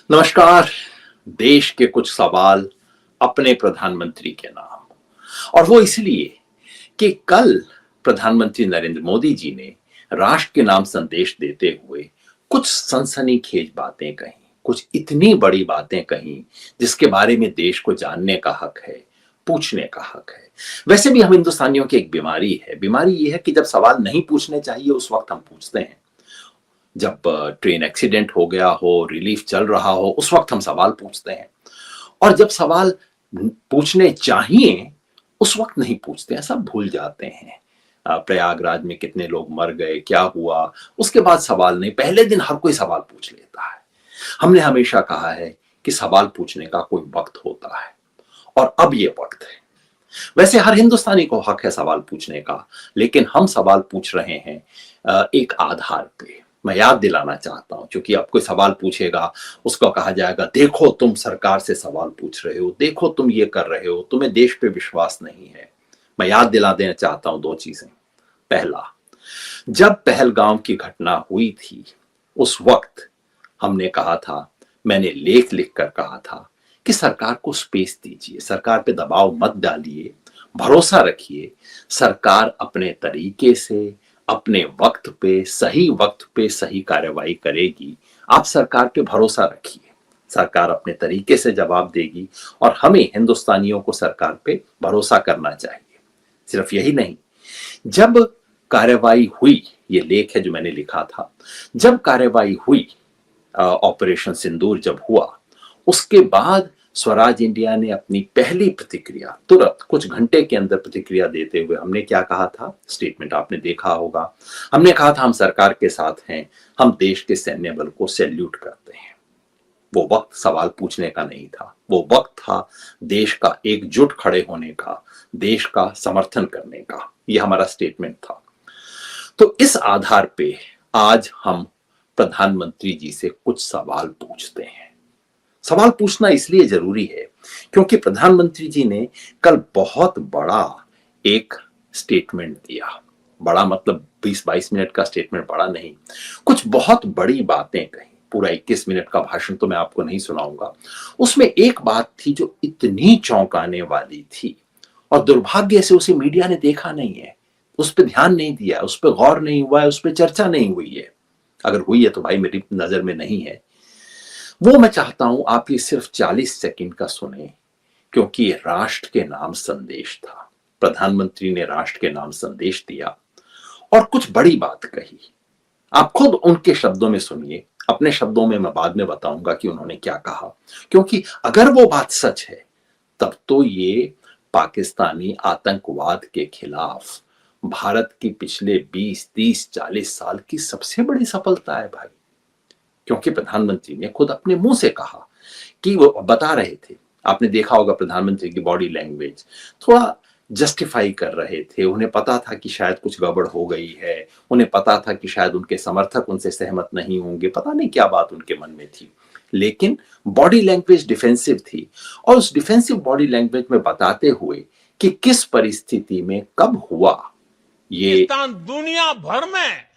नमस्कार। देश के कुछ सवाल अपने प्रधानमंत्री के नाम, और वो इसलिए कि कल प्रधानमंत्री नरेंद्र मोदी जी ने राष्ट्र के नाम संदेश देते हुए कुछ सनसनीखेज बातें कही, कुछ इतनी बड़ी बातें कही जिसके बारे में देश को जानने का हक है, पूछने का हक है। वैसे भी हम हिंदुस्तानियों की एक बीमारी ये है कि जब सवाल नहीं पूछने चाहिए उस वक्त हम पूछते हैं। जब ट्रेन एक्सीडेंट हो गया हो, रिलीफ चल रहा हो, उस वक्त हम सवाल पूछते हैं। और जब सवाल पूछने चाहिए उस वक्त नहीं पूछते हैं, सब भूल जाते हैं। प्रयागराज में कितने लोग मर गए, क्या हुआ, उसके बाद सवाल नहीं, पहले दिन हर कोई सवाल पूछ लेता है। हमने हमेशा कहा है कि सवाल पूछने का कोई वक्त होता है, और अब ये वक्त है। वैसे हर हिंदुस्तानी को हक है सवाल पूछने का, लेकिन हम सवाल पूछ रहे हैं एक आधार पे। मैं याद दिलाना चाहता हूं, क्योंकि अब कोई सवाल पूछेगा उसको कहा जाएगा, देखो तुम सरकार से सवाल पूछ रहे हो, देखो तुम ये कर रहे हो, तुम्हें देश पे विश्वास नहीं है। मैं याद दिला देना चाहता हूं दो चीजें। पहला, जब पहलगाम की घटना हुई थी उस वक्त हमने कहा था, मैंने लेख लिख कर कहा था कि सरकार को स्पेस दीजिए, सरकार पे दबाव मत डालिए, भरोसा रखिए, सरकार अपने तरीके से अपने वक्त पे सही कार्रवाई करेगी। आप सरकार पे भरोसा रखिए, सरकार अपने तरीके से जवाब देगी, और हमें हिंदुस्तानियों को सरकार पे भरोसा करना चाहिए। सिर्फ यही नहीं, जब कार्रवाई हुई, ये लेख है जो मैंने लिखा था, जब कार्रवाई हुई, ऑपरेशन सिंदूर जब हुआ, उसके बाद स्वराज इंडिया ने अपनी पहली प्रतिक्रिया तुरंत कुछ घंटे के अंदर प्रतिक्रिया देते हुए हमने क्या कहा था, स्टेटमेंट आपने देखा होगा। हमने कहा था हम सरकार के साथ हैं, हम देश के सैन्य बल को सैल्यूट करते हैं। वो वक्त सवाल पूछने का नहीं था, वो वक्त था देश का एकजुट खड़े होने का, देश का समर्थन करने का। यह हमारा स्टेटमेंट था। तो इस आधार पे आज हम प्रधानमंत्री जी से कुछ सवाल पूछते हैं। सवाल पूछना इसलिए जरूरी है क्योंकि प्रधानमंत्री जी ने कल बहुत बड़ा एक स्टेटमेंट दिया। बड़ा मतलब 20-22 मिनट का स्टेटमेंट, बड़ा नहीं, कुछ बहुत बड़ी बातें कही। पूरा 21 मिनट का भाषण तो मैं आपको नहीं सुनाऊंगा। उसमें एक बात थी जो इतनी चौंकाने वाली थी, और दुर्भाग्य से उसे मीडिया ने देखा नहीं है, उस पर ध्यान नहीं दिया, उस पर गौर नहीं हुआ है, उस पर चर्चा नहीं हुई है। अगर हुई है तो भाई मेरी नजर में नहीं है। वो मैं चाहता हूं आप ये सिर्फ 40 सेकंड का सुने, क्योंकि ये राष्ट्र के नाम संदेश था। प्रधानमंत्री ने राष्ट्र के नाम संदेश दिया और कुछ बड़ी बात कही। आप खुद उनके शब्दों में सुनिए, अपने शब्दों में मैं बाद में बताऊंगा कि उन्होंने क्या कहा। क्योंकि अगर वो बात सच है तब तो ये पाकिस्तानी आतंकवाद के खिलाफ भारत की पिछले 20-30-40 साल की सबसे बड़ी सफलता है भाई। क्योंकि प्रधानमंत्री ने खुद अपने मुंह से कहा कि वो बता रहे थे, आपने देखा होगा प्रधानमंत्री की बॉडी लैंग्वेज, थोड़ा जस्टिफाई कर रहे थे। उन्हें पता था कि शायद कुछ गड़बड़ हो गई है, उन्हें पता था कि शायद उनके समर्थक उनसे सहमत नहीं होंगे, पता नहीं क्या बात उनके मन में थी, लेकिन बॉडी लैंग्वेज डिफेंसिव थी। और उस डिफेंसिव बॉडी लैंग्वेज में बताते हुए कि किस परिस्थिति में कब हुआ ये। पाकिस्तान दुनिया भर में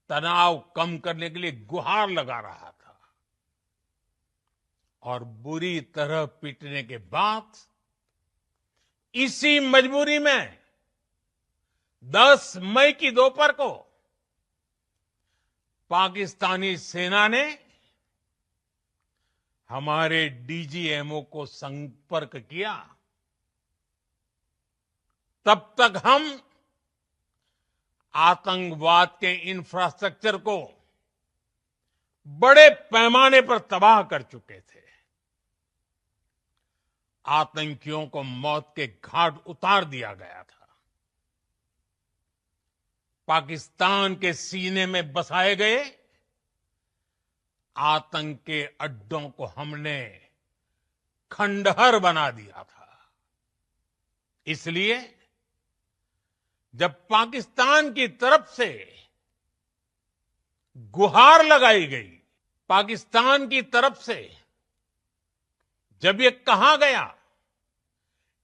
तनाव कम करने के लिए गुहार लगा रहा था, और बुरी तरह पीटने के बाद इसी मजबूरी में 10 मई की दोपहर को पाकिस्तानी सेना ने हमारे डीजीएमओ को संपर्क किया। तब तक हम आतंकवाद के इंफ्रास्ट्रक्चर को बड़े पैमाने पर तबाह कर चुके थे, आतंकियों को मौत के घाट उतार दिया गया था। पाकिस्तान के सीने में बसाए गए आतंक के अड्डों को हमने खंडहर बना दिया था। इसलिए जब पाकिस्तान की तरफ से गुहार लगाई गई, पाकिस्तान की तरफ से जब ये कहा गया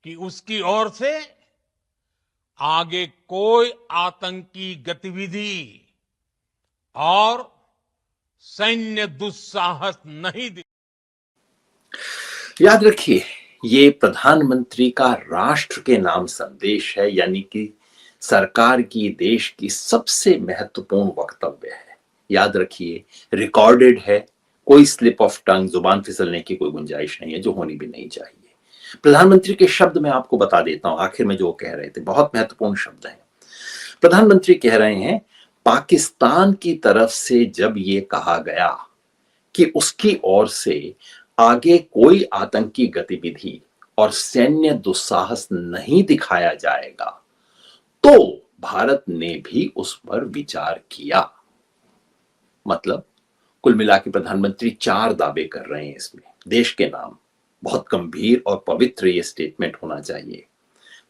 कि उसकी ओर से आगे कोई आतंकी गतिविधि और सैन्य दुस्साहस नहीं दिखाया। याद रखिए, ये प्रधानमंत्री का राष्ट्र के नाम संदेश है, यानी कि सरकार की, देश की सबसे महत्वपूर्ण वक्तव्य है। याद रखिए, रिकॉर्डेड है, कोई स्लिप ऑफ टंग, जुबान फिसलने की कोई गुंजाइश नहीं है, जो होनी भी नहीं चाहिए। प्रधानमंत्री के शब्द मैं आपको बता देता हूं, आखिर में जो कह रहे थे, बहुत महत्वपूर्ण शब्द हैं। प्रधानमंत्री कह रहे हैं, पाकिस्तान की तरफ से जब ये कहा गया कि उसकी ओर से आगे कोई आतंकी गतिविधि और सैन्य दुस्साहस नहीं दिखाया जाएगा, तो भारत ने भी उस पर विचार किया। मतलब कुल मिला के प्रधानमंत्री चार दावे कर रहे हैं इसमें, देश के नाम। बहुत गंभीर और पवित्र ये स्टेटमेंट होना चाहिए।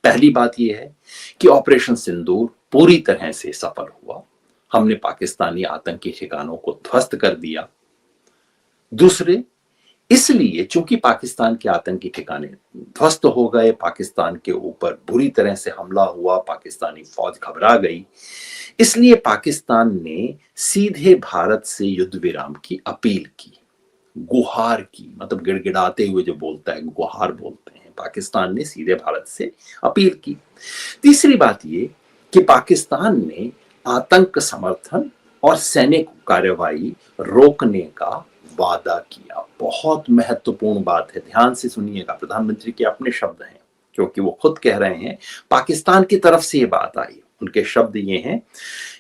पहली बात यह है कि ऑपरेशन सिंदूर पूरी तरह से सफल हुआ, हमने पाकिस्तानी आतंकी ठिकानों को ध्वस्त कर दिया। दूसरे, इसलिए चूंकि पाकिस्तान के आतंकी ठिकाने ध्वस्त हो गए, पाकिस्तान के ऊपर बुरी तरह से हमला हुआ, पाकिस्तानी फौज घबरा गई, इसलिए पाकिस्तान ने सीधे भारत से युद्ध विराम की अपील की, गुहार की। मतलब गिड़गिड़ाते हुए जो बोलता है, गुहार बोलते हैं। पाकिस्तान ने सीधे भारत से अपील की। तीसरी बात ये कि पाकिस्तान ने आतंक समर्थन और सैनिक कार्रवाई रोकने का वादा किया। बहुत महत्वपूर्ण बात है, ध्यान से सुनिएगा, प्रधानमंत्री के अपने शब्द हैं, क्योंकि वो खुद कह रहे हैं पाकिस्तान की तरफ से ये बात आई। उनके शब्द ये हैं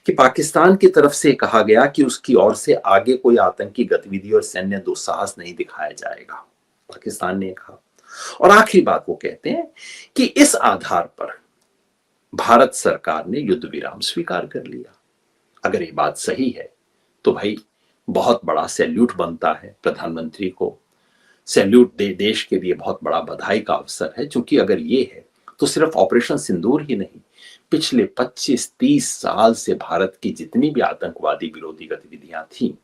कि पाकिस्तान की तरफ से कहा गया कि उसकी ओर से आगे कोई आतंकी गतिविधि और सैन्य दुस्साहस नहीं दिखाया जाएगा, पाकिस्तान ने कहा। और आखिरी बात वो कहते हैं कि इस आधार पर भारत सरकार ने युद्ध विराम स्वीकार कर लिया। अगर ये बात सही है तो भाई बहुत बड़ा सैल्यूट बनता है प्रधानमंत्री को। सैल्यूट देश के लिए बहुत बड़ा बधाई का अवसर है, क्योंकि अगर ये है तो सिर्फ ऑपरेशन सिंदूर ही नहीं, पिछले 25-30 साल से भारत की जितनी भी आतंकवादी विरोधी गतिविधियां थी,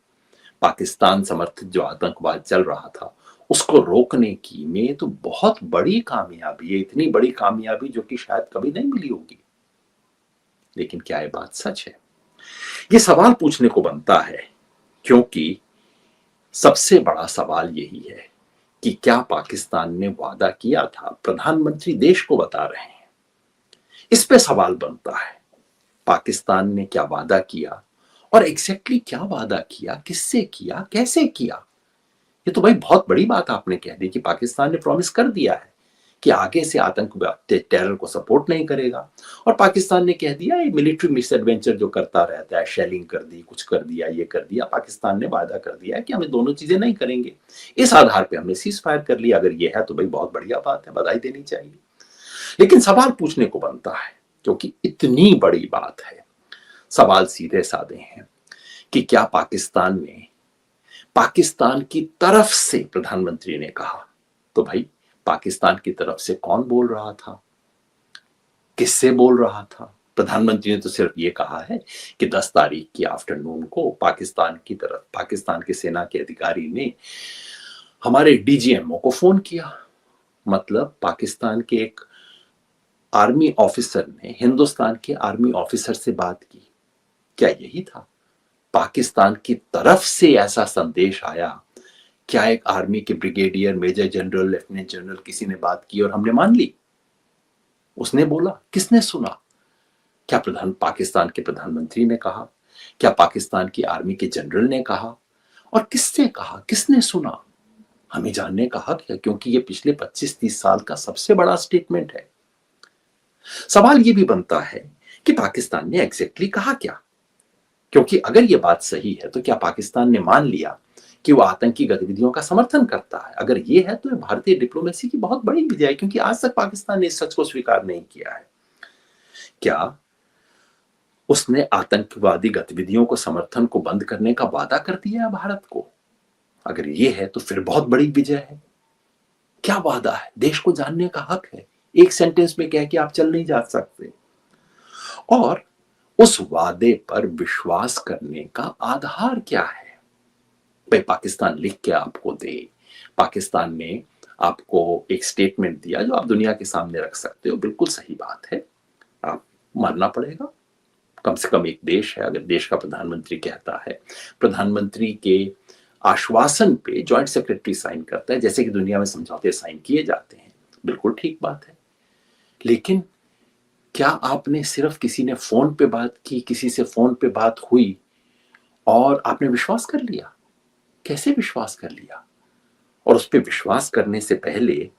पाकिस्तान समर्थित जो आतंकवाद चल रहा था, उसको रोकने की में तो बहुत बड़ी कामयाबी है, इतनी बड़ी कामयाबी जो कि शायद कभी नहीं मिली होगी। लेकिन क्या ये बात सच है? ये सवाल पूछने को बनता है, क्योंकि सबसे बड़ा सवाल यही है कि क्या पाकिस्तान ने वादा किया था? प्रधानमंत्री देश को बता रहे हैं, इस पे सवाल बनता है, पाकिस्तान ने क्या वादा किया और एग्जैक्टली क्या वादा किया, किससे किया, कैसे किया? ये तो भाई बहुत बड़ी बात आपने कह दी कि पाकिस्तान ने प्रॉमिस कर दिया है कि आगे से आतंकवाद टेरर को सपोर्ट नहीं करेगा, और पाकिस्तान ने कह दिया ये मिलिट्री मिस एडवेंचर जो करता रहता है, शेलिंग कर दी, कुछ कर दिया, ये कर दिया, पाकिस्तान ने वादा कर दिया है कि हमें दोनों चीजें नहीं करेंगे। इस आधार पे हमने सीज फायर कर लिया। अगर ये है तो भाई बहुत बढ़िया बात है, बधाई देनी चाहिए। लेकिन सवाल पूछने को बनता है, क्योंकि इतनी बड़ी बात है, सवाल सीधे साधे हैं कि क्या पाकिस्तान की तरफ से प्रधानमंत्री ने कहा, तो भाई पाकिस्तान की तरफ से कौन बोल रहा था, किससे बोल रहा था? प्रधानमंत्री ने तो सिर्फ ये कहा है कि 10 तारीख की आफ्टरनून को पाकिस्तान के सेना के अधिकारी ने हमारे डीजीएमओ को फोन किया। मतलब पाकिस्तान के एक आर्मी ऑफिसर ने हिंदुस्तान के आर्मी ऑफिसर से बात की। क्या यही था? पाकिस्तान की तरफ से ऐसा संदेश आया? क्या एक आर्मी के brigadier, major general, lieutenant general किसी ने बात की और हमने मान ली? उसने बोला, किसने सुना? क्या पाकिस्तान के प्रधानमंत्री ने कहा? क्या पाकिस्तान की आर्मी के जनरल ने कहा? और किससे कहा, किसने सुना? हमें जानने का हक है, क्योंकि ये पिछले 25-30 साल का सबसे बड़ा स्टेटमेंट है। सवाल ये भी बनता है कि पाकिस्तान ने एग्जैक्टली कहा क्या? क्योंकि अगर ये बात सही है तो क्या पाकिस्तान ने मान लिया कि वो आतंकी गतिविधियों का समर्थन करता है? अगर ये है तो ये भारतीय डिप्लोमेसी की बहुत बड़ी विजय है, क्योंकि आज तक पाकिस्तान ने इस सच को स्वीकार नहीं किया है। क्या उसने आतंकवादी गतिविधियों को समर्थन को बंद करने का वादा कर दिया है भारत को? अगर ये है तो फिर बहुत बड़ी विजय है। क्या वादा है? देश को जानने का हक है। एक सेंटेंस में कह के आप चल नहीं जा सकते। और उस वादे पर विश्वास करने का आधार क्या है? भाई पाकिस्तान लिख के आपको दे, पाकिस्तान ने आपको एक स्टेटमेंट दिया जो आप दुनिया के सामने रख सकते हो, बिल्कुल सही बात है, आप मानना पड़ेगा। कम से कम एक देश है, अगर देश का प्रधानमंत्री कहता है, प्रधानमंत्री के आश्वासन पे जॉइंट सेक्रेटरी साइन करता है, जैसे कि दुनिया में समझौते साइन किए जाते हैं, बिल्कुल ठीक बात है। लेकिन क्या आपने सिर्फ किसी ने फोन पे बात की, किसी से फोन पे बात हुई और आपने विश्वास कर लिया? कैसे विश्वास कर लिया? और उस पर विश्वास करने से पहले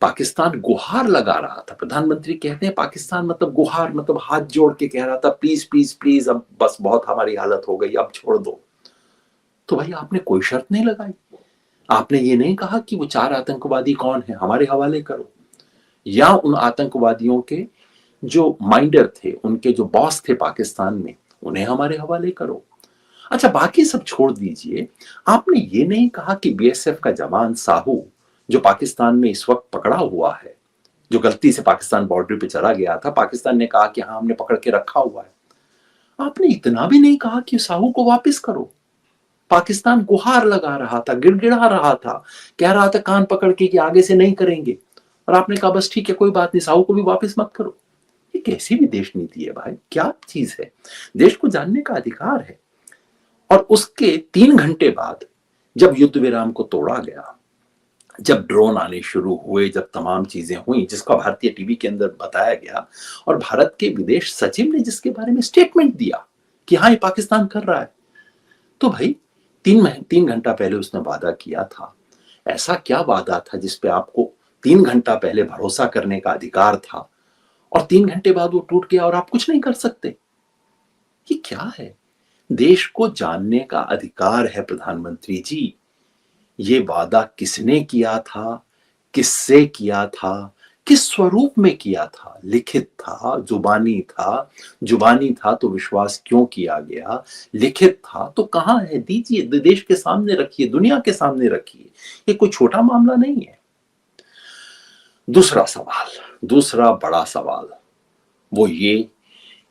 पाकिस्तान गुहार लगा रहा था। प्रधानमंत्री कहते हैं पाकिस्तान मतलब गुहार, मतलब हाथ जोड़ के कह रहा था प्लीज प्लीज प्लीज, अब बस बहुत हमारी हालत हो गई, अब छोड़ दो। तो भाई आपने कोई शर्त नहीं लगाई, आपने ये नहीं कहा कि वो 4 आतंकवादी कौन है हमारे हवाले करो, या उन आतंकवादियों के जो माइंडर थे, उनके जो बॉस थे पाकिस्तान में, उन्हें हमारे हवाले करो। अच्छा बाकी सब छोड़ दीजिए, आपने ये नहीं कहा कि बीएसएफ का जवान साहू जो पाकिस्तान में इस वक्त पकड़ा हुआ है, जो गलती से पाकिस्तान बॉर्डर पे चला गया था, पाकिस्तान ने कहा कि हाँ हमने पकड़ के रखा हुआ है, आपने इतना भी नहीं कहा कि साहू को वापस करो। पाकिस्तान गुहार लगा रहा था, गिड़गिड़ा रहा था, कह रहा था कान पकड़ के कि आगे से नहीं करेंगे, और आपने कहा बस ठीक है कोई बात नहीं, साहू को भी वापस मत करो। ये कैसी भी देश नीति है भाई, क्या चीज है? देश को जानने का अधिकार है। और उसके 3 घंटे बाद जब युद्ध विराम को तोड़ा गया, जब ड्रोन आने शुरू हुए, जब तमाम चीजें हुई जिसका भारतीय टीवी के अंदर बताया गया, और भारत के विदेश सचिव ने जिसके बारे में स्टेटमेंट दिया कि हाँ ये पाकिस्तान कर रहा है, तो भाई 3 घंटा पहले उसने वादा किया था। ऐसा क्या वादा था जिसपे आपको 3 घंटा पहले भरोसा करने का अधिकार था, और 3 घंटे बाद वो टूट गया और आप कुछ नहीं कर सकते? ये क्या है? देश को जानने का अधिकार है प्रधानमंत्री जी। ये वादा किसने किया था, किससे किया था, किस स्वरूप में किया था? लिखित था, जुबानी था तो विश्वास क्यों किया गया? लिखित था तो कहां है? दीजिए, देश के सामने रखिए, दुनिया के सामने रखिए, ये कोई छोटा मामला नहीं है। दूसरा सवाल, दूसरा बड़ा सवाल वो ये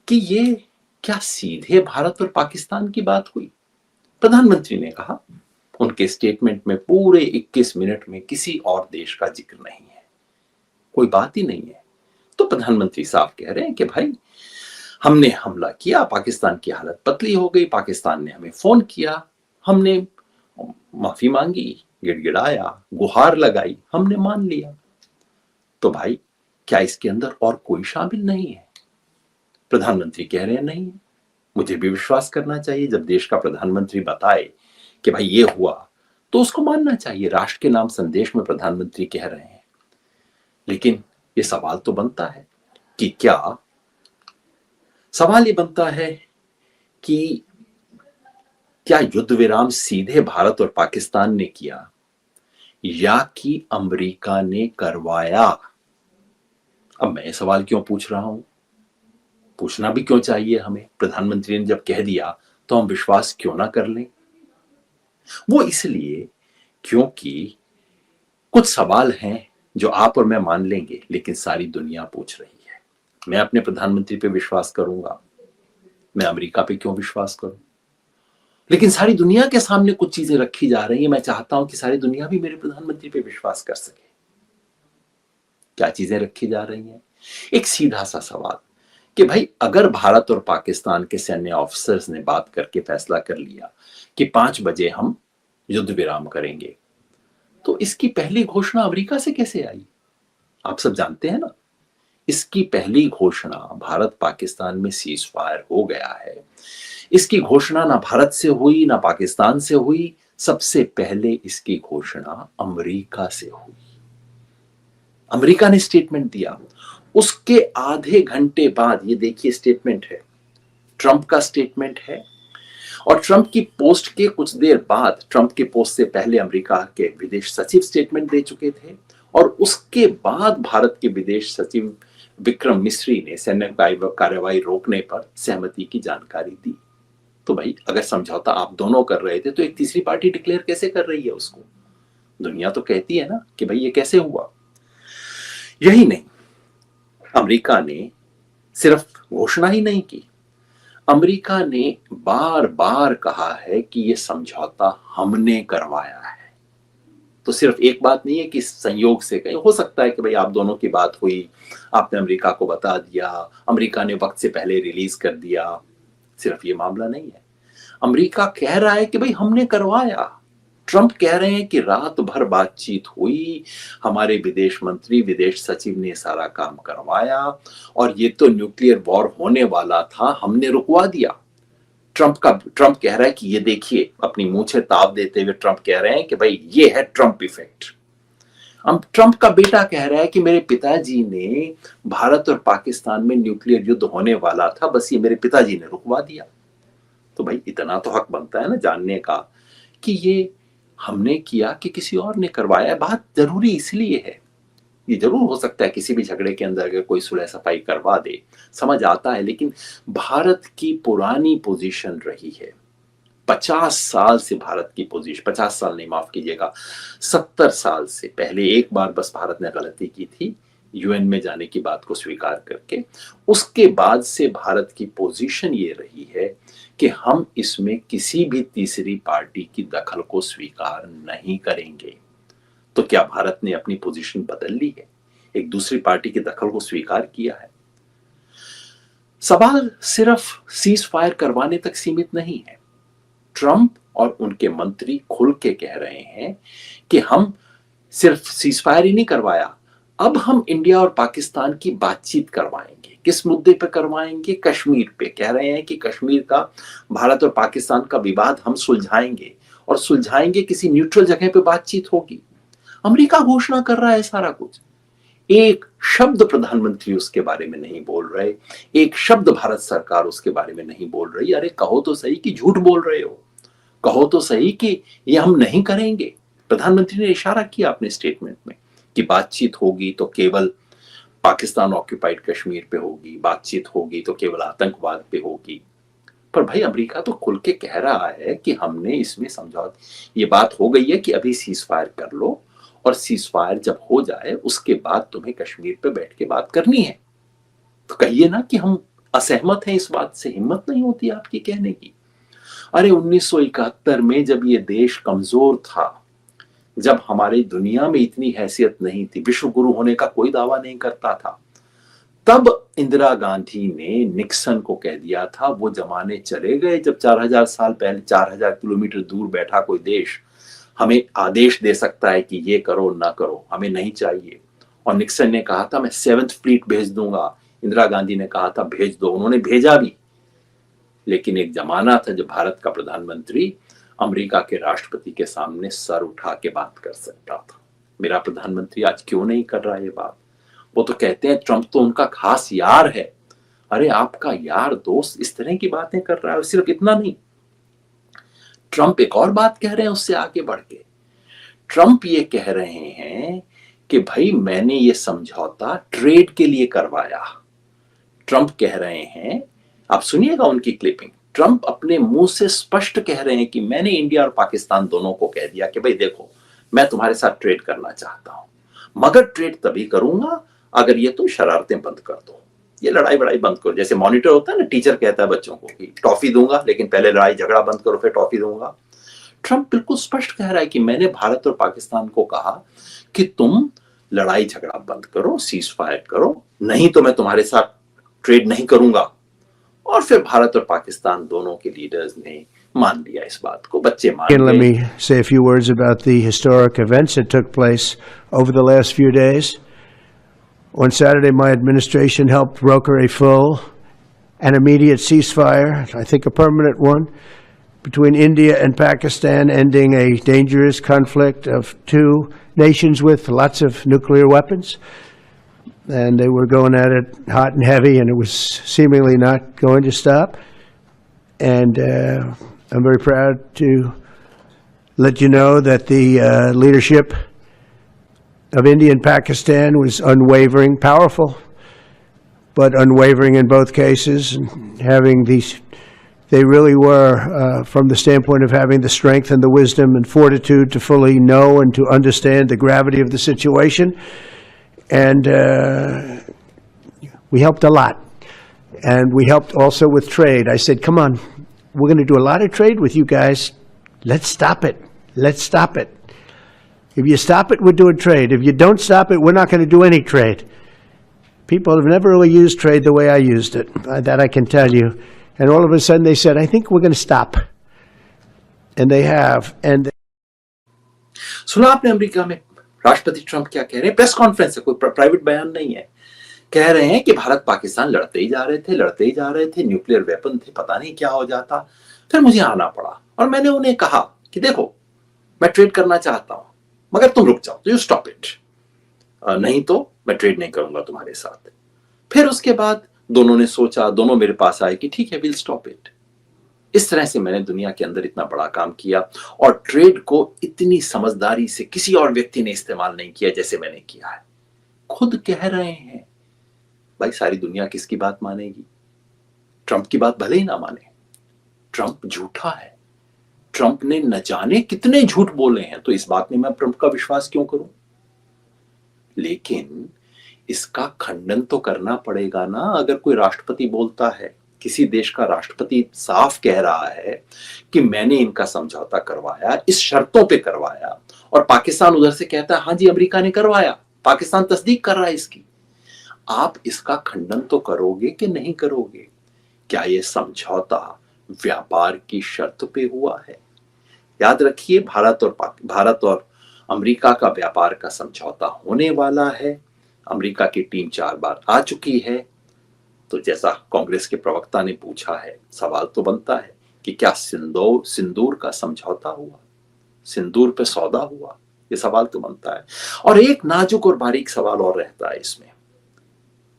कि ये क्या सीधे भारत और पाकिस्तान की बात हुई? प्रधानमंत्री ने कहा, उनके स्टेटमेंट में पूरे 21 मिनट में किसी और देश का जिक्र नहीं है, कोई बात ही नहीं है। तो प्रधानमंत्री साहब कह रहे हैं कि भाई हमने हमला किया, पाकिस्तान की हालत पतली हो गई, पाकिस्तान ने हमें फोन किया, हमने माफी मांगी, गिड़गिड़ाया, गुहार लगाई, हमने मान लिया। तो भाई क्या इसके अंदर और कोई शामिल नहीं है? प्रधानमंत्री कह रहे हैं नहीं, मुझे भी विश्वास करना चाहिए। जब देश का प्रधानमंत्री बताए कि भाई ये हुआ तो उसको मानना चाहिए, राष्ट्र के नाम संदेश में प्रधानमंत्री कह रहे हैं। लेकिन ये सवाल तो बनता है कि सवाल ये बनता है कि क्या युद्ध विराम सीधे भारत और पाकिस्तान ने किया या कि अमेरिका ने करवाया? अब मैं सवाल क्यों पूछ रहा हूं, पूछना भी क्यों चाहिए हमें? प्रधानमंत्री ने जब कह दिया तो हम विश्वास क्यों ना कर लें? वो इसलिए क्योंकि कुछ सवाल हैं जो आप और मैं मान लेंगे, लेकिन सारी दुनिया पूछ रही है। मैं अपने प्रधानमंत्री पे विश्वास करूंगा, मैं अमेरिका पे क्यों विश्वास करूं? लेकिन सारी दुनिया के सामने कुछ चीजें रखी जा रही हैं, मैं चाहता हूं कि सारी दुनिया भी मेरे प्रधानमंत्री पे विश्वास कर सके। क्या चीजें रखी जा रही हैं? एक सीधा सा सवाल कि भाई अगर भारत और पाकिस्तान के सैन्य ऑफिसर्स ने बात करके फैसला कर लिया कि 5 बजे हम युद्ध विराम करेंगे, तो इसकी पहली घोषणा अमेरिका से कैसे आई? आप सब जानते हैं ना, इसकी पहली घोषणा, भारत पाकिस्तान में सीज फायर हो गया है, इसकी घोषणा ना भारत से हुई ना पाकिस्तान से हुई, सबसे पहले इसकी घोषणा अमेरिका से हुई। अमेरिका ने स्टेटमेंट दिया, उसके आधे घंटे बाद, ये देखिए स्टेटमेंट है, ट्रंप का स्टेटमेंट है, और ट्रंप की पोस्ट के कुछ देर बाद, ट्रंप के पोस्ट से पहले अमेरिका के विदेश सचिव स्टेटमेंट दे चुके थे, और उसके बाद भारत के विदेश सचिव विक्रम मिस्री ने सैन्य कार्रवाई रोकने पर सहमति की जानकारी दी। तो भाई अगर समझौता आप दोनों कर रहे थे तो एक तीसरी पार्टी डिक्लेयर कैसे कर रही है उसको? दुनिया तो कहती है ना कि भाई ये कैसे हुआ। यही नहीं, अमेरिका ने सिर्फ घोषणा ही नहीं की, अमेरिका ने बार बार कहा है कि यह समझौता हमने करवाया है। तो सिर्फ एक बात नहीं है कि संयोग से कहीं हो सकता है कि भाई आप दोनों की बात हुई, आपने अमेरिका को बता दिया, अमेरिका ने वक्त से पहले रिलीज कर दिया। सिर्फ ये मामला नहीं है, अमेरिका कह रहा है कि भाई हमने करवाया। ट्रंप कह रहे हैं कि रात भर बातचीत हुई, हमारे विदेश मंत्री विदेश सचिव ने सारा काम करवाया और ये तो न्यूक्लियर वॉर होने वाला था, हमने रुकवा दिया। ट्रंप कह रहा है कि ये देखिए, अपनी मूंछें ताव देते हुए ट्रंप कह रहे हैं कि भाई ये है ट्रंप इफेक्ट। अब ट्रंप का बेटा कह रहा है कि मेरे पिताजी ने भारत और पाकिस्तान में न्यूक्लियर युद्ध होने वाला था, बस ये मेरे पिताजी ने रुकवा दिया। तो भाई इतना तो हक बनता है ना जानने का कि ये हमने किया कि किसी और ने करवाया। बात जरूरी इसलिए है, ये जरूर हो सकता है किसी भी झगड़े के अंदर अगर कोई सुलह सफाई करवा दे, समझ आता है, लेकिन भारत की पुरानी पोजीशन रही है 50 साल से, भारत की पोजीशन 50 साल नहीं, माफ कीजिएगा 70 साल से। पहले एक बार बस भारत ने गलती की थी यूएन में जाने की बात को स्वीकार करके, उसके बाद से भारत की पोजीशन ये रही है कि हम इसमें किसी भी तीसरी पार्टी की दखल को स्वीकार नहीं करेंगे। तो क्या भारत ने अपनी पोजीशन बदल ली है, एक दूसरी पार्टी की दखल को स्वीकार किया है? सवाल सिर्फ सीज फायर करवाने तक सीमित नहीं है। ट्रंप और उनके मंत्री खुल के कह रहे हैं कि हम सिर्फ सीज फायर ही नहीं करवाया, अब हम इंडिया और पाकिस्तान की बातचीत करवाएंगे। किस मुद्दे पे करवाएंगे? कश्मीर पे। कह रहे हैं कि कश्मीर का, भारत और पाकिस्तान का विवाद हम सुलझाएंगे, और सुलझाएंगे किसी न्यूट्रल जगह पे बातचीत होगी। अमेरिका घोषणा कर रहा है सारा कुछ, एक शब्द प्रधानमंत्री उसके बारे में नहीं बोल रहे, एक शब्द भारत सरकार उसके बारे में नहीं बोल रही। अरे कहो तो सही कि झूठ बोल रहे हो, कहो तो सही कि ये हम नहीं करेंगे। प्रधानमंत्री ने इशारा किया अपने स्टेटमेंट में कि बातचीत होगी तो केवल पाकिस्तान ऑक्यूपाइड कश्मीर पे होगी, बातचीत होगी तो केवल आतंकवाद पे होगी। पर भाई अमेरिका तो खुल के कह रहा है कि हमने इसमें समझौता, ये बात हो गई है कि अभी सीज फायर कर लो, और सीज फायर जब हो जाए उसके बाद तुम्हें कश्मीर पे बैठ के बात करनी है। तो कहिए ना कि हम असहमत हैं इस बात से, हिम्मत नहीं होती आपकी कहने की। अरे 1971 में जब ये देश कमजोर था, जब हमारी दुनिया में इतनी हैसियत नहीं थी, विश्व गुरु होने का कोई दावा नहीं करता था, तब इंदिरा गांधी ने निक्सन को कह दिया था। वो जमाने चले गए जब 4000 साल पहले 4000 किलोमीटर दूर बैठा कोई देश हमें आदेश दे सकता है कि ये करो ना करो, हमें नहीं चाहिए। और निक्सन ने कहा था मैं 7th फ्लीट भेज दूंगा, इंदिरा गांधी ने कहा था भेज दो, उन्होंने भेजा भी। लेकिन एक जमाना था जब भारत का प्रधानमंत्री अमेरिका के राष्ट्रपति के सामने सर उठा के बात कर सकता था। मेरा प्रधानमंत्री आज क्यों नहीं कर रहा है ये बात? वो तो कहते हैं ट्रंप तो उनका खास यार है। अरे आपका यार दोस्त इस तरह की बातें कर रहा है। और सिर्फ इतना नहीं, ट्रंप एक और बात कह रहे हैं उससे आगे बढ़ के। ट्रंप ये कह रहे हैं कि भाई मैंने ये समझौता ट्रेड के लिए करवाया। ट्रंप कह रहे हैं, आप सुनिएगा उनकी क्लिपिंग, ट्रंप अपने मुंह से स्पष्ट कह रहे हैं कि मैंने इंडिया और पाकिस्तान दोनों को कह दिया कि भाई देखो मैं तुम्हारे साथ ट्रेड करना चाहता हूं, मगर ट्रेड तभी करूंगा अगर ये तुम शरारतें बंद कर दो, ये लड़ाई बड़ाई बंद करो। जैसे मॉनिटर होता है ना, टीचर कहता है बच्चों को कि टॉफी दूंगा लेकिन पहले लड़ाई झगड़ा बंद करो फिर टॉफी दूंगा। ट्रंप बिल्कुल स्पष्ट कह रहा है कि मैंने भारत और पाकिस्तान को कहा कि तुम लड़ाई झगड़ा बंद करो, सीज फायर करो, नहीं तो मैं तुम्हारे साथ ट्रेड नहीं करूंगा। और फिर भारत और पाकिस्तान दोनों के लीडर्स ने मान लिया इस बात को, बच्चे मान गए। Let me say a few words about the historic events that took place over the last few days. On Saturday, my administration helped broker a full and immediate ceasefire, I think a permanent one, between India and Pakistan, ending a dangerous conflict of two nations with lots of nuclear weapons. And they were going at it hot and heavy, and it was seemingly not going to stop. And I'm very proud to let you know that the leadership of India and Pakistan was unwavering, powerful, but unwavering in both cases, and having these, they really were, from the standpoint of having the strength and the wisdom and fortitude to fully know and to understand the gravity of the situation. And we helped a lot. And we helped also with trade. I said, come on, we're going to do a lot of trade with you guys. Let's stop it. Let's stop it. If you stop it, we're doing trade. If you don't stop it, we're not going to do any trade. People have never really used trade the way I used it. That I can tell you. And all of a sudden they said, I think we're going to stop. And they have. And सुना आपने America में राष्ट्रपति Trump क्या कह रहे हैं? Press conference है, कोई प्राइवेट बयान नहीं है। कह रहे हैं कि भारत पाकिस्तान लड़ते ही जा रहे थे, न्यूक्लियर वेपन थे, पता नहीं क्या हो जाता। फिर मुझे आना पड़ा और मैंने उन्हें कहा कि देखो, मैं ट्रेड करना चाहता हूं, मगर तुम रुक जाओ, तो यू स्टॉप इट, नहीं तो मैं ट्रेड नहीं करूंगा तुम्हारे साथ। फिर उसके बाद दोनों ने सोचा, दोनों मेरे पास आए कि ठीक है, विल स्टॉप इट। इस तरह से मैंने दुनिया के अंदर इतना बड़ा काम किया और ट्रेड को इतनी समझदारी से किसी और व्यक्ति ने इस्तेमाल नहीं किया जैसे मैंने किया है। खुद कह रहे हैं, भाई सारी दुनिया किसकी बात मानेगी? ट्रंप की बात भले ही ना माने, ट्रंप झूठा है, ट्रंप ने न जाने कितने झूठ बोले हैं, तो इस बात में मैं ट्रंप का विश्वास क्यों करूं? लेकिन इसका खंडन तो करना पड़ेगा ना। अगर कोई राष्ट्रपति बोलता है, किसी देश का राष्ट्रपति साफ कह रहा है कि मैंने इनका समझौता करवाया, इस शर्तों पे करवाया, और पाकिस्तान उधर से कहता है हां जी अमेरिका ने करवाया, पाकिस्तान तस्दीक कर रहा है इसकी, आप इसका खंडन तो करोगे कि नहीं करोगे? क्या यह समझौता व्यापार की शर्त पे हुआ है? याद रखिए, भारत और अमेरिका का व्यापार का समझौता होने वाला है। अमेरिका की टीम 4 बार आ चुकी है। तो जैसा कांग्रेस के प्रवक्ता ने पूछा है, सवाल तो बनता है कि क्या सिंदूर का समझौता हुआ, सिंदूर पे सौदा हुआ? ये सवाल तो बनता है। और एक नाजुक और बारीक सवाल और रहता है इसमें,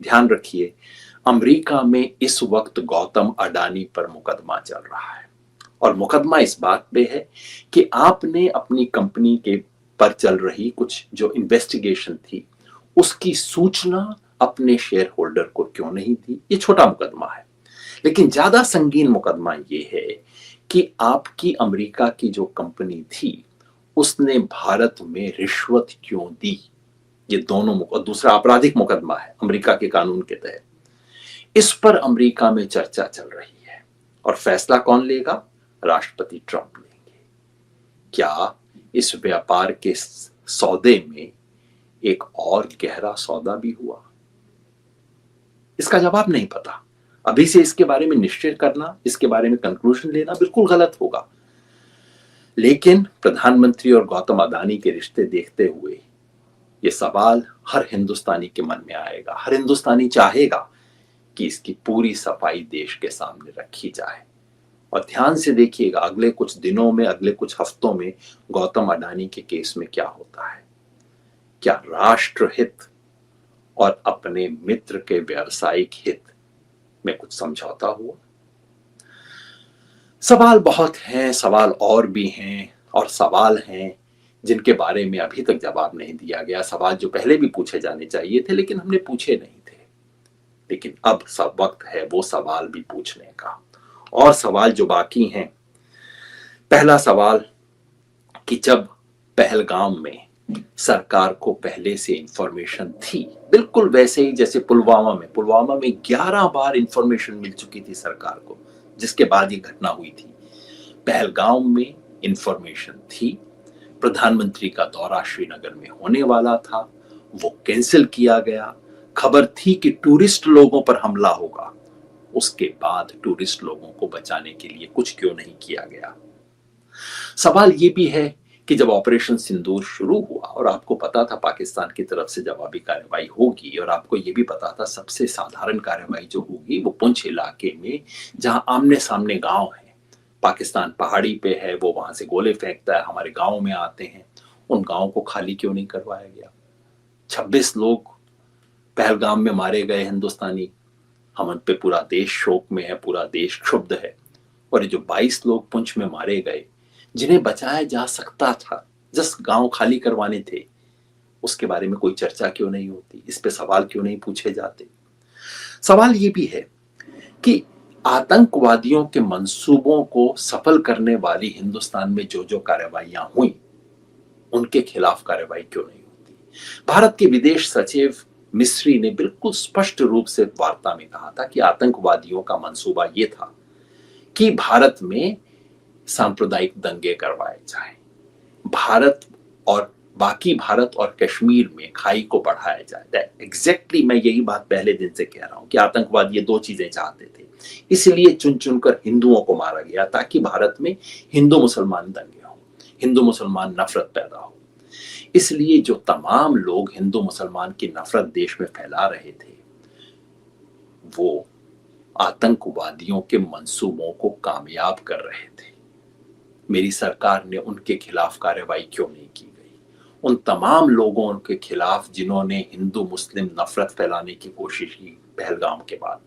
ध्यान रखिए, अमेरिका में इस वक्त गौतम अडानी पर मुकदमा चल रहा है, और मुकदमा इस बात पे है कि आपने अपनी कंपनी के पर चल रही कुछ जो इन्वेस्टिगेशन थी, उसकी सूचना अपने शेयर होल्डर को क्यों नहीं दी। ये छोटा मुकदमा है, लेकिन ज्यादा संगीन मुकदमा ये है कि आपकी अमेरिका की जो कंपनी थी, उसने भारत में रिश्वत क्यों दी। ये दोनों दूसरा आपराधिक मुकदमा है अमेरिका के कानून के तहत। इस पर अमेरिका में चर्चा चल रही है, और फैसला कौन लेगा? राष्ट्रपति ट्रंप लेंगे। क्या इस व्यापार के सौदे में एक और गहरा सौदा भी हुआ? इसका जवाब नहीं पता। अभी से इसके बारे में निश्चय करना, इसके बारे में कंक्लूजन लेना बिल्कुल गलत होगा। लेकिन प्रधानमंत्री और गौतम अडानी के रिश्ते देखते हुए ये सवाल हर हिंदुस्तानी के मन में आएगा। हर हिंदुस्तानी चाहेगा कि इसकी पूरी सफाई देश के सामने रखी जाए। और ध्यान से देखिएगा, अगले कुछ दिनों में, अगले कुछ हफ्तों में गौतम अडानी के केस में क्या होता है। क्या राष्ट्रहित और अपने मित्र के व्यावसायिक हित में कुछ समझौता हुआ? सवाल बहुत हैं, सवाल और भी हैं, और सवाल हैं जिनके बारे में अभी तक जवाब नहीं दिया गया। सवाल जो पहले भी पूछे जाने चाहिए थे, लेकिन हमने पूछे नहीं थे। लेकिन अब सब वक्त है वो सवाल भी पूछने का। और सवाल जो बाकी हैं, पहला सवाल कि जब पहलगाम में सरकार को पहले से इंफॉर्मेशन थी, बिल्कुल वैसे ही जैसे पुलवामा में 11 बार इंफॉर्मेशन मिल चुकी थी सरकार को, जिसके बाद ये घटना हुई थी। पहलगाम में इंफॉर्मेशन थी, प्रधानमंत्री का दौरा श्रीनगर में होने वाला था, वो कैंसिल किया गया। खबर थी कि टूरिस्ट लोगों पर हमला होगा, उसके बाद टूरिस्ट लोगों को बचाने के लिए कुछ क्यों नहीं किया गया। सवाल ये भी है कि जब ऑपरेशन सिंदूर शुरू हुआ और आपको पता था पाकिस्तान की तरफ से जवाबी कार्रवाई होगी, और आपको ये भी पता था सबसे साधारण कार्रवाई जो होगी वो पुंछ इलाके में, जहां आमने सामने गांव है, पाकिस्तान पहाड़ी पे है, वो वहां से गोले फेंकता है, हमारे गांव में आते हैं, उन गांवों को खाली क्यों नहीं करवाया गया। 26 लोग पहलगाम में मारे गए हिंदुस्तानी, हम उन पे पूरा देश शोक में है, पूरा देश क्षुब्ध है। और ये जो 22 लोग पुंछ में मारे गए, जिन्हें बचाया जा सकता था, जिस गांव खाली करवाने थे, उसके बारे में कोई चर्चा क्यों नहीं होती, इस पे सवाल क्यों नहीं पूछे जाते। सवाल ये भी है कि आतंकवादियों के मंसूबों को सफल करने वाली हिंदुस्तान में जो जो कार्रवाइयां हुई, उनके खिलाफ कार्रवाई क्यों नहीं होती। भारत के विदेश सचिव मिस्री ने बिल्कुल स्पष्ट रूप से वार्ता में कहा था कि आतंकवादियों का मंसूबा यह था कि भारत में सांप्रदायिक दंगे करवाए जाएं। भारत और बाकी भारत और कश्मीर में खाई को बढ़ाया जाए। एग्जैक्टली मैं यही बात पहले दिन से कह रहा हूं कि आतंकवाद ये दो चीजें चाहते थे, इसलिए चुन चुनकर हिंदुओं को मारा गया ताकि भारत में हिंदू मुसलमान दंगे हो, हिंदू मुसलमान नफरत पैदा हो। इसलिए जो तमाम लोग हिंदू मुसलमान की नफरत देश में फैला रहे थे वो आतंकवादियों के मंसूबों को कामयाब कर रहे थे। मेरी सरकार ने उनके खिलाफ कार्रवाई क्यों नहीं की गई? उन तमाम लोगों के खिलाफ जिन्होंने हिंदू मुस्लिम नफरत फैलाने की कोशिश की पहलगाम के बाद,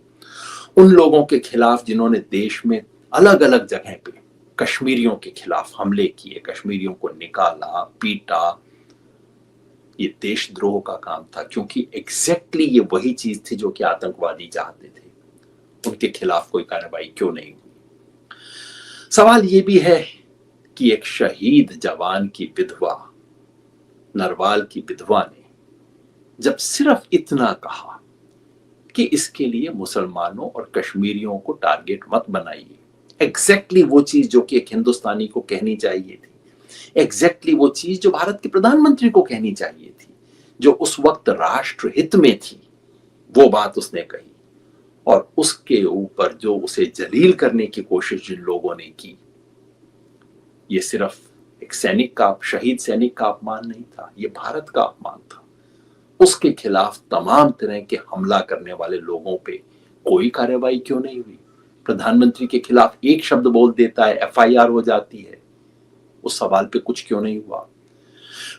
उन लोगों के खिलाफ जिन्होंने देश में अलग अलग जगह पे कश्मीरियों के खिलाफ हमले किए, कश्मीरियों को निकाला, पीटा, ये देशद्रोह का काम था, क्योंकि एग्जैक्टली ये वही चीज थी जो कि आतंकवादी चाहते थे। उनके खिलाफ कोई कार्रवाई क्यों नहीं हुई? सवाल ये भी है कि एक शहीद जवान की विधवा, नरवाल की विधवा ने जब सिर्फ इतना कहा कि इसके लिए मुसलमानों और कश्मीरियों को टारगेट मत बनाइए, एग्जैक्टली वो चीज जो कि एक हिंदुस्तानी को कहनी चाहिए थी, एग्जैक्टली वो चीज जो भारत के प्रधानमंत्री को कहनी चाहिए थी, जो उस वक्त राष्ट्र हित में थी, वो बात उसने कही। और उसके ऊपर जो उसे जलील करने की कोशिश जिन लोगों ने की, ये सिर्फ एक सैनिक का, शहीद सैनिक का अपमान नहीं था, ये भारत का अपमान था। उसके खिलाफ तमाम तरह के हमला करने वाले लोगों पे कोई कार्रवाई क्यों नहीं हुई? प्रधानमंत्री के खिलाफ एक शब्द बोल देता है, एफआईआर हो जाती है, उस सवाल पे कुछ क्यों नहीं हुआ?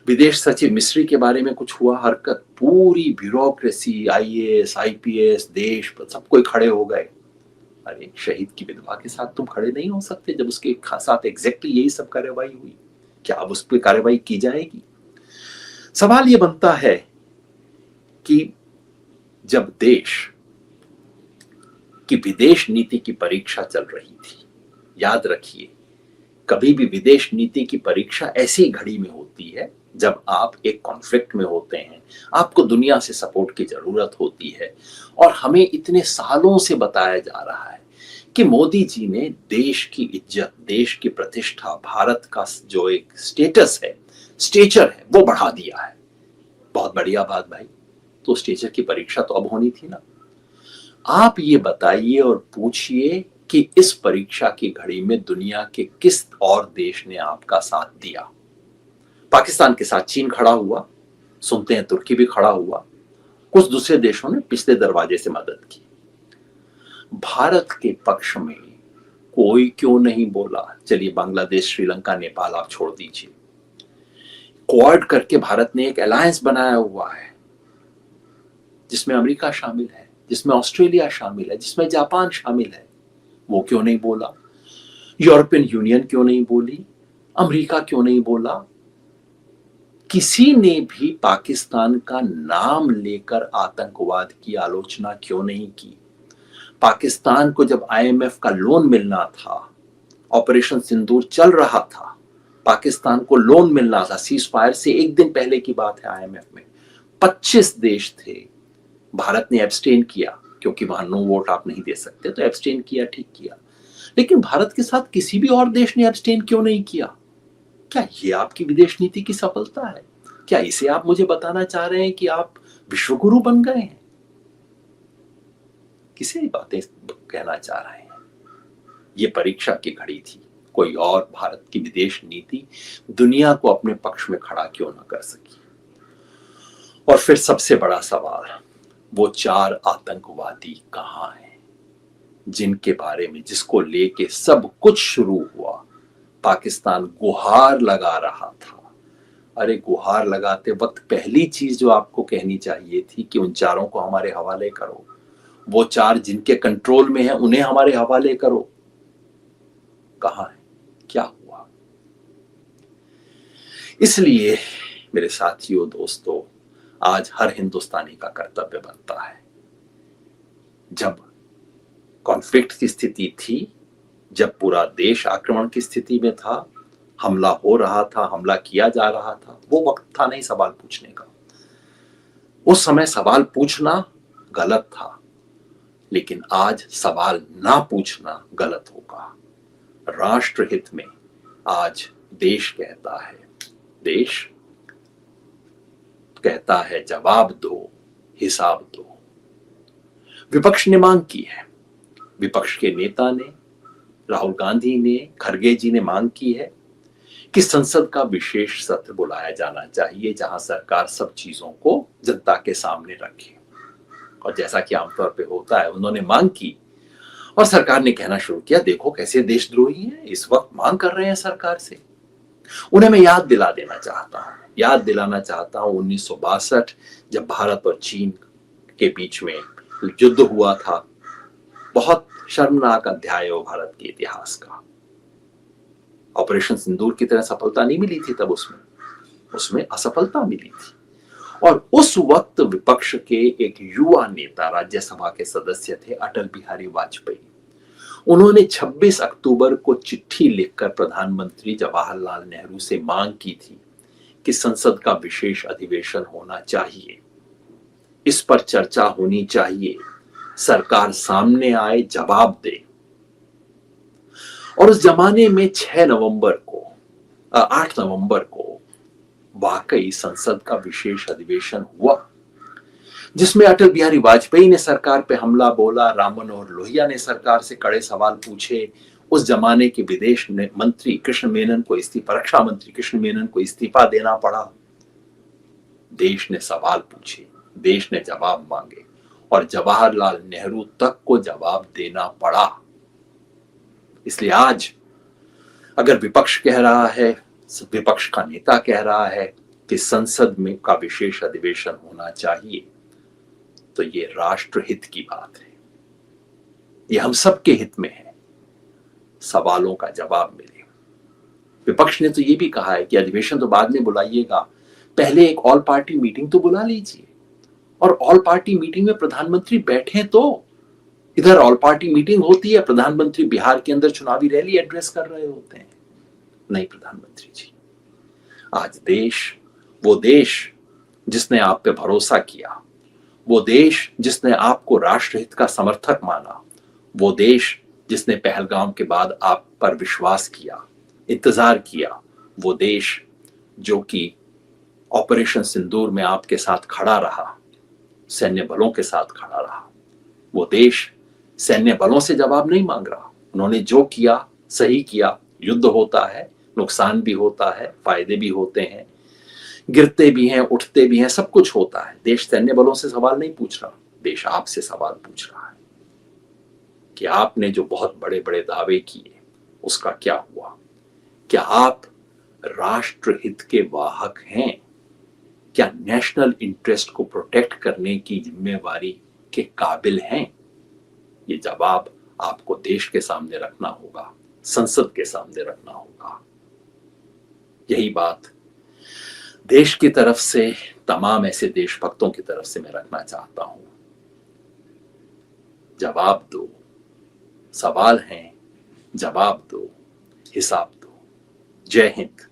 विदेश सचिव मिस्री के बारे में कुछ हुआ हरकत? पूरी ब्यूरोक्रेसी, आईएएस, आईपीएस, देश सब कोई खड़े हो गए। अरे शहीद की विधवा के साथ तुम खड़े नहीं हो सकते जब उसके साथ एग्जैक्टली यही सब कार्रवाई हुई? क्या अब उस पर कार्रवाई की जाएगी? सवाल ये बनता है कि जब देश की विदेश नीति की परीक्षा चल रही थी, याद रखिए कभी भी विदेश नीति की परीक्षा ऐसी घड़ी में होती है जब आप एक कॉन्फ्लिक्ट में होते हैं, आपको दुनिया से सपोर्ट की जरूरत होती है। और हमें इतने सालों से बताया जा रहा है कि मोदी जी ने देश की इज्जत, देश की प्रतिष्ठा, भारत का जो एक स्टेटस है, स्टेचर है, वो बढ़ा दिया है। बहुत बढ़िया बात भाई, तो स्टेचर की परीक्षा तो अब होनी थी ना। आप ये बताइए और पूछिए कि इस परीक्षा की घड़ी में दुनिया के किस और देश ने आपका साथ दिया? पाकिस्तान के साथ चीन खड़ा हुआ, सुनते हैं तुर्की भी खड़ा हुआ, कुछ दूसरे देशों ने पिछले दरवाजे से मदद की। भारत के पक्ष में कोई क्यों नहीं बोला? चलिए बांग्लादेश, श्रीलंका, नेपाल आप छोड़ दीजिए, क्वाड करके भारत ने एक अलायंस बनाया हुआ है जिसमें अमेरिका शामिल है, जिसमें ऑस्ट्रेलिया शामिल है, जिसमें जापान शामिल है। वो क्यों नहीं बोला? यूरोपियन यूनियन क्यों नहीं बोली? अमेरिका क्यों नहीं बोला? किसी ने भी पाकिस्तान का नाम लेकर आतंकवाद की आलोचना क्यों नहीं की? पाकिस्तान को जब आईएमएफ का लोन मिलना था, ऑपरेशन सिंदूर चल रहा था, पाकिस्तान को लोन मिलना था, सीज फायर से एक दिन पहले की बात है, आईएमएफ में 25 देश थे। भारत ने एब्सटेन किया क्योंकि वहां नो वोट आप नहीं दे सकते, तो एब्सटेन किया, ठीक किया। लेकिन भारत के साथ किसी भी और देश ने एब्सटेन क्यों नहीं किया? क्या ये आपकी विदेश नीति की सफलता है? क्या इसे आप मुझे बताना चाह रहे हैं कि आप विश्वगुरु बन गए हैं? किसे बातें कहना चाह रहे हैं? ये परीक्षा की घड़ी थी, कोई और भारत की विदेश नीति दुनिया को अपने पक्ष में खड़ा क्यों ना कर सकी? और फिर सबसे बड़ा सवाल, वो 4 आतंकवादी कहां हैं जिनके बारे में, जिसको लेके सब कुछ शुरू हुआ? पाकिस्तान गुहार लगा रहा था। अरे गुहार लगाते वक्त पहली चीज जो आपको कहनी चाहिए थी कि उन 4 को हमारे हवाले करो, वो 4 जिनके कंट्रोल में है उन्हें हमारे हवाले करो। कहां है? क्या हुआ? इसलिए मेरे साथियों, दोस्तों, आज हर हिंदुस्तानी का कर्तव्य बनता है, जब कॉन्फ्लिक्ट की स्थिति थी, जब पूरा देश आक्रमण की स्थिति में था, हमला हो रहा था, हमला किया जा रहा था, वो वक्त था नहीं सवाल पूछने का। उस समय सवाल पूछना गलत था, लेकिन आज सवाल ना पूछना गलत होगा। राष्ट्रहित में आज देश कहता है, देश कहता है जवाब दो, हिसाब दो। विपक्ष ने मांग की है, विपक्ष के नेता ने, राहुल गांधी ने, खरगे जी ने मांग की है कि संसद का विशेष सत्र बुलाया जाना चाहिए जहां सरकार सब चीजों को जनता के सामने रखे। और जैसा कि आमतौर पे होता है, उन्होंने मांग की और सरकार ने कहना शुरू किया, देखो कैसे देशद्रोही हैं, इस वक्त मांग कर रहे हैं सरकार से। उन्हें मैं याद दिलाना चाहता हूं 1962 जब भारत और चीन के बीच में युद्ध हुआ था। बहुत शर्मनाक अध्याय है वो भारत के इतिहास का। ऑपरेशन सिंदूर की तरह सफलता नहीं मिली थी तब, उसमें असफलता मिली थी। और उस वक्त विपक्ष के एक युवा नेता राज्यसभा के सदस्य थे अटल बिहारी वाजपेयी। उन्होंने 26 अक्टूबर को चिट्ठी लिखकर प्रधानमंत्री जवाहरलाल नेहरू से मांग की थी कि संसद का विशेष अधिवेशन होना चाहिए, इस पर चर्चा होनी चाहिए, सरकार सामने आए, जवाब दे। और उस जमाने में 8 नवंबर को वाकई संसद का विशेष अधिवेशन हुआ, जिसमें अटल बिहारी वाजपेयी ने सरकार पे हमला बोला, रामन और लोहिया ने सरकार से कड़े सवाल पूछे। उस जमाने के विदेश मंत्री कृष्ण मेनन को रक्षा मंत्री कृष्ण मेनन को इस्तीफा देना पड़ा। देश ने सवाल पूछे, देश ने जवाब मांगे और जवाहरलाल नेहरू तक को जवाब देना पड़ा। इसलिए आज अगर विपक्ष कह रहा है, विपक्ष का नेता कह रहा है कि संसद में का विशेष अधिवेशन होना चाहिए, तो ये राष्ट्रहित की बात है, ये हम सबके हित में है। सवालों का जवाब मिले। विपक्ष ने तो ये भी कहा है कि अधिवेशन तो बाद में बुलाइएगा, पहले एक ऑल पार्टी मीटिंग तो बुला लीजिए, और ऑल पार्टी मीटिंग में प्रधानमंत्री बैठे। तो इधर ऑल पार्टी मीटिंग होती है, प्रधानमंत्री बिहार के अंदर चुनावी रैली एड्रेस कर रहे होते हैं। नहीं प्रधानमंत्री जी, आज वो देश जिसने आप पे भरोसा किया, वो देश जिसने आपको राष्ट्रहित का समर्थक माना, वो देश जिसने पहलगाम के बाद आप पर विश्वास किया, इंतजार किया, वो देश जो कि ऑपरेशन सिंदूर में आपके साथ खड़ा रहा, सैन्य बलों के साथ खड़ा रहा, वो देश सैन्य बलों से जवाब नहीं मांग रहा। उन्होंने जो किया सही किया। युद्ध होता है, नुकसान भी होता है, फायदे भी होते हैं, गिरते भी हैं, उठते भी हैं, सब कुछ होता है। देश सैन्य बलों से सवाल नहीं पूछ रहा, देश आपसे सवाल पूछ रहा है कि आपने जो बहुत बड़े बड़े दावे किए उसका क्या हुआ? क्या आप राष्ट्रहित के वाहक हैं? क्या नेशनल इंटरेस्ट को प्रोटेक्ट करने की जिम्मेवारी के काबिल हैं? ये जवाब आपको देश के सामने रखना होगा, संसद के सामने रखना होगा। यही बात देश की तरफ से, तमाम ऐसे देशभक्तों की तरफ से मैं रखना चाहता हूं। जवाब दो, सवाल हैं, जवाब दो, हिसाब दो। जय हिंद।